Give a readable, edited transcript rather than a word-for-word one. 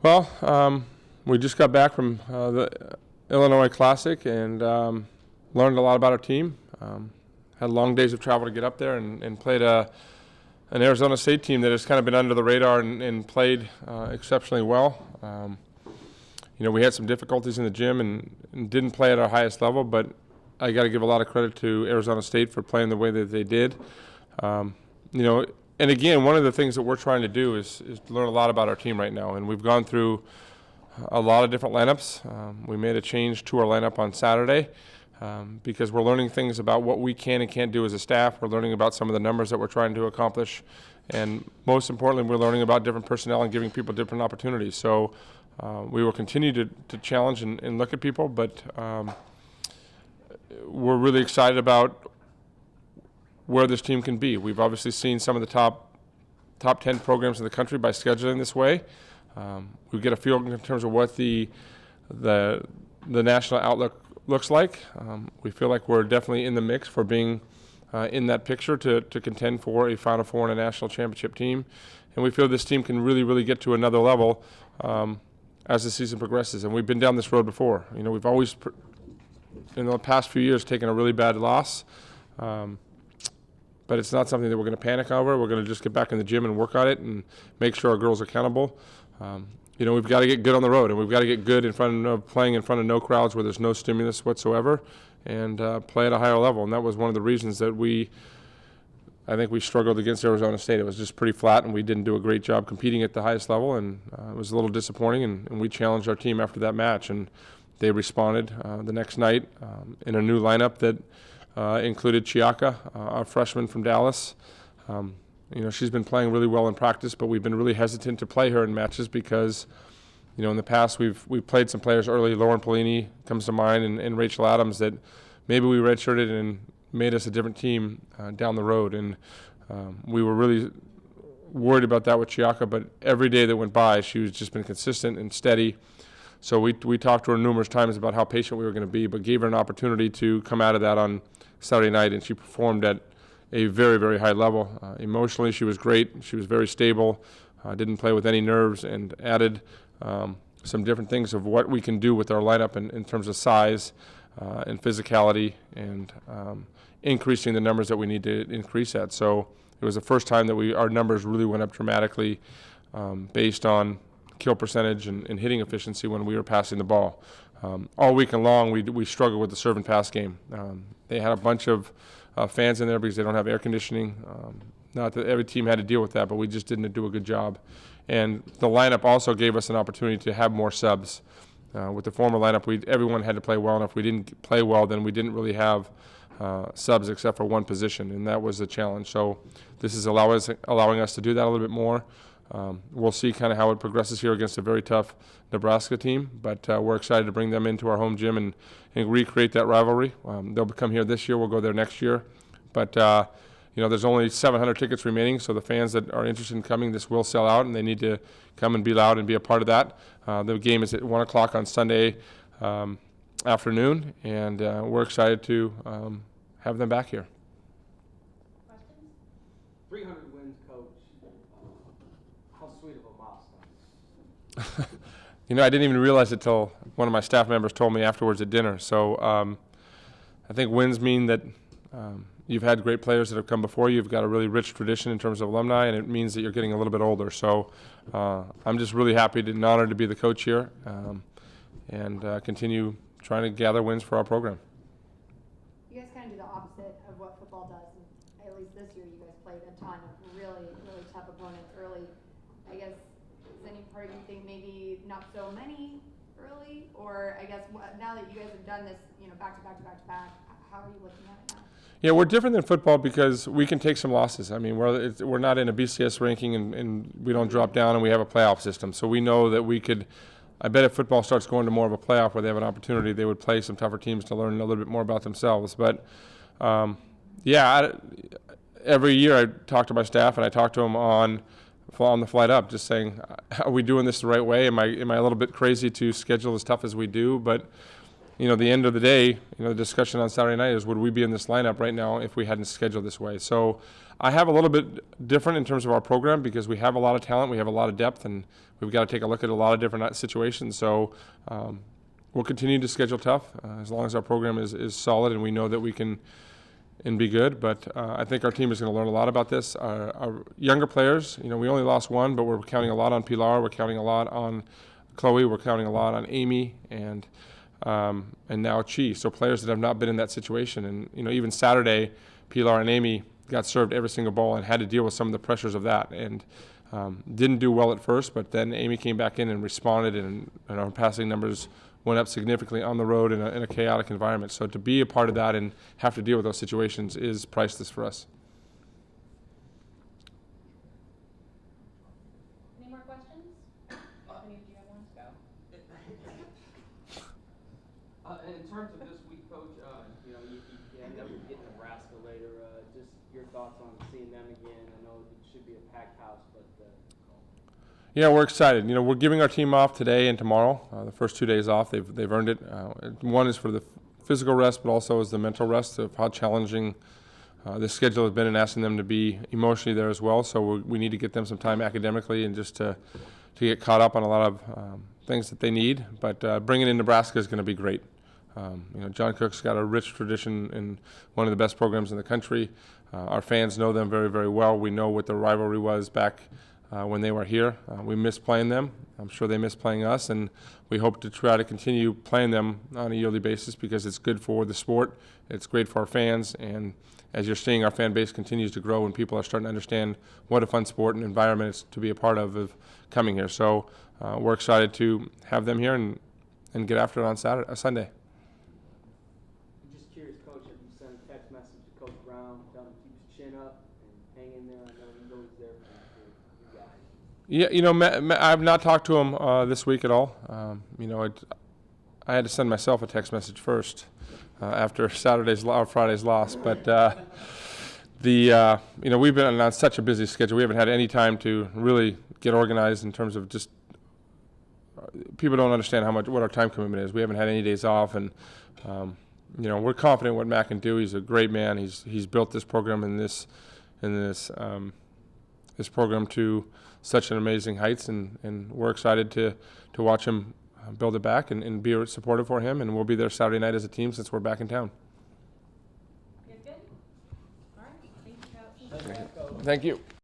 Well, we just got back from the Illinois Classic and learned a lot about our team. Had long days of travel to get up there and played an Arizona State team that has kind of been under the radar and played exceptionally well. We had some difficulties in the gym and didn't play at our highest level, but I got to give a lot of credit to Arizona State for playing the way that they did. And again, one of the things that we're trying to do is learn a lot about our team right now, and we've gone through a lot of different lineups. We made a change to our lineup on Saturday because we're learning things about what we can and can't do as a staff. We're learning about some of the numbers that we're trying to accomplish, and most importantly, we're learning about different personnel and giving people different opportunities. So we will continue to challenge and look at people, but we're really excited about where this team can be. We've obviously seen some of the top 10 programs in the country by scheduling this way. We get a feel in terms of what the national outlook looks like. We feel like we're definitely in the mix for being in that picture to contend for a Final Four and a national championship team. And we feel this team can really, really get to another level as the season progresses. And we've been down this road before. We've always, in the past few years, taken a really bad loss. But it's not something that we're going to panic over. We're going to just get back in the gym and work on it and make sure our girls are accountable. We've got to get good on the road, and we've got to get good playing in front of no crowds where there's no stimulus whatsoever, and play at a higher level. And that was one of the reasons that I think we struggled against Arizona State. It was just pretty flat, and we didn't do a great job competing at the highest level, and it was a little disappointing. And we challenged our team after that match, and they responded the next night in a new lineup that included Chiaka, our freshman from Dallas. She's been playing really well in practice, but we've been really hesitant to play her in matches because, in the past we've played some players early. Lauren Polini comes to mind, and Rachel Adams, that maybe we redshirted and made us a different team down the road. And we were really worried about that with Chiaka, but every day that went by, she's just been consistent and steady. So we talked to her numerous times about how patient we were going to be, but gave her an opportunity to come out of that on Saturday night, and she performed at a very, very high level. Emotionally, she was great. She was very stable, didn't play with any nerves, and added some different things of what we can do with our lineup in terms of size and physicality and increasing the numbers that we need to increase at. So it was the first time that our numbers really went up dramatically based on kill percentage and hitting efficiency when we were passing the ball. All weekend long, we struggled with the serve and pass game. They had a bunch of fans in there because they don't have air conditioning. Not that every team had to deal with that, but we just didn't do a good job. And the lineup also gave us an opportunity to have more subs. With the former lineup, everyone had to play well, and if we didn't play well, then we didn't really have subs except for one position, and that was the challenge. So this is allowing us to do that a little bit more. We'll see kind of how it progresses here against a very tough Nebraska team, but we're excited to bring them into our home gym and recreate that rivalry. They'll come here this year. We'll go there next year. But, there's only 700 tickets remaining, so the fans that are interested in coming, this will sell out, and they need to come and be loud and be a part of that. The game is at 1 o'clock on Sunday afternoon, and we're excited to have them back here. Questions? 300 wins, Coach. How sweet of a milestone. I didn't even realize it till one of my staff members told me afterwards at dinner. So I think wins mean that you've had great players that have come before you. You've got a really rich tradition in terms of alumni, and it means that you're getting a little bit older. So I'm just really happy and honored to be the coach here and continue trying to gather wins for our program. You guys kind of do the opposite of what football does. And at least this year, you guys played a ton of really, really tough opponents early. I guess, does any part of you think maybe not so many early? Or I guess now that you guys have done this, back to back to back to back, how are you looking at it now? Yeah, we're different than football because we can take some losses. I mean, we're not in a BCS ranking and we don't drop down, and we have a playoff system. So we know that we could. I bet if football starts going to more of a playoff where they have an opportunity, they would play some tougher teams to learn a little bit more about themselves. But, every year I talk to my staff, and I talk to them on the flight up, just saying, are we doing this the right way? Am I a little bit crazy to schedule as tough as we do? But the end of the day, the discussion on Saturday night is, would we be in this lineup right now if we hadn't scheduled this way? So I have a little bit different in terms of our program because we have a lot of talent, we have a lot of depth, and we've got to take a look at a lot of different situations. So we'll continue to schedule tough as long as our program is solid and we know that we can and be good. But I think our team is going to learn a lot about this. Our younger players, we only lost one, but we're counting a lot on Pilar, we're counting a lot on Chloe, we're counting a lot on Amy, and now Chi. So players that have not been in that situation. And even Saturday, Pilar and Amy got served every single ball and had to deal with some of the pressures of that, and didn't do well at first, but then Amy came back in and responded, and our passing numbers went up significantly on the road in a chaotic environment. So to be a part of that and have to deal with those situations is priceless for us. Any more questions? Anthony, do you have one to go? In terms of this week, Coach, you end up getting Nebraska later. Just your thoughts on seeing them again. I know it should be a packed house, but Yeah, we're excited. We're giving our team off today and tomorrow. The first 2 days off, they've earned it. One is for the physical rest, but also is the mental rest of how challenging the schedule has been, and asking them to be emotionally there as well. So we need to get them some time academically and just to get caught up on a lot of things that they need. But bringing in Nebraska is going to be great. John Cook's got a rich tradition in one of the best programs in the country. Our fans know them very, very well. We know what the rivalry was back when they were here. We miss playing them. I'm sure they miss playing us, and we hope to try to continue playing them on a yearly basis because it's good for the sport, it's great for our fans, and as you're seeing, our fan base continues to grow and people are starting to understand what a fun sport and environment it's to be a part of coming here. So we're excited to have them here and get after it on Sunday. I'm just curious, Coach, have you sent a text message to Coach Brown, tell him to keep his chin up and hang in there? I know he's always there for you guys. Yeah, I've not talked to him this week at all. I had to send myself a text message first after Friday's loss. But we've been on such a busy schedule. We haven't had any time to really get organized in terms of just people don't understand what our time commitment is. We haven't had any days off, and we're confident what Matt can do. He's a great man. He's built this program and this program to such an amazing heights, and we're excited to watch him build it back and be supportive for him, and we'll be there Saturday night as a team since we're back in town. You're good? All right. Thank you, Coach. Thank you.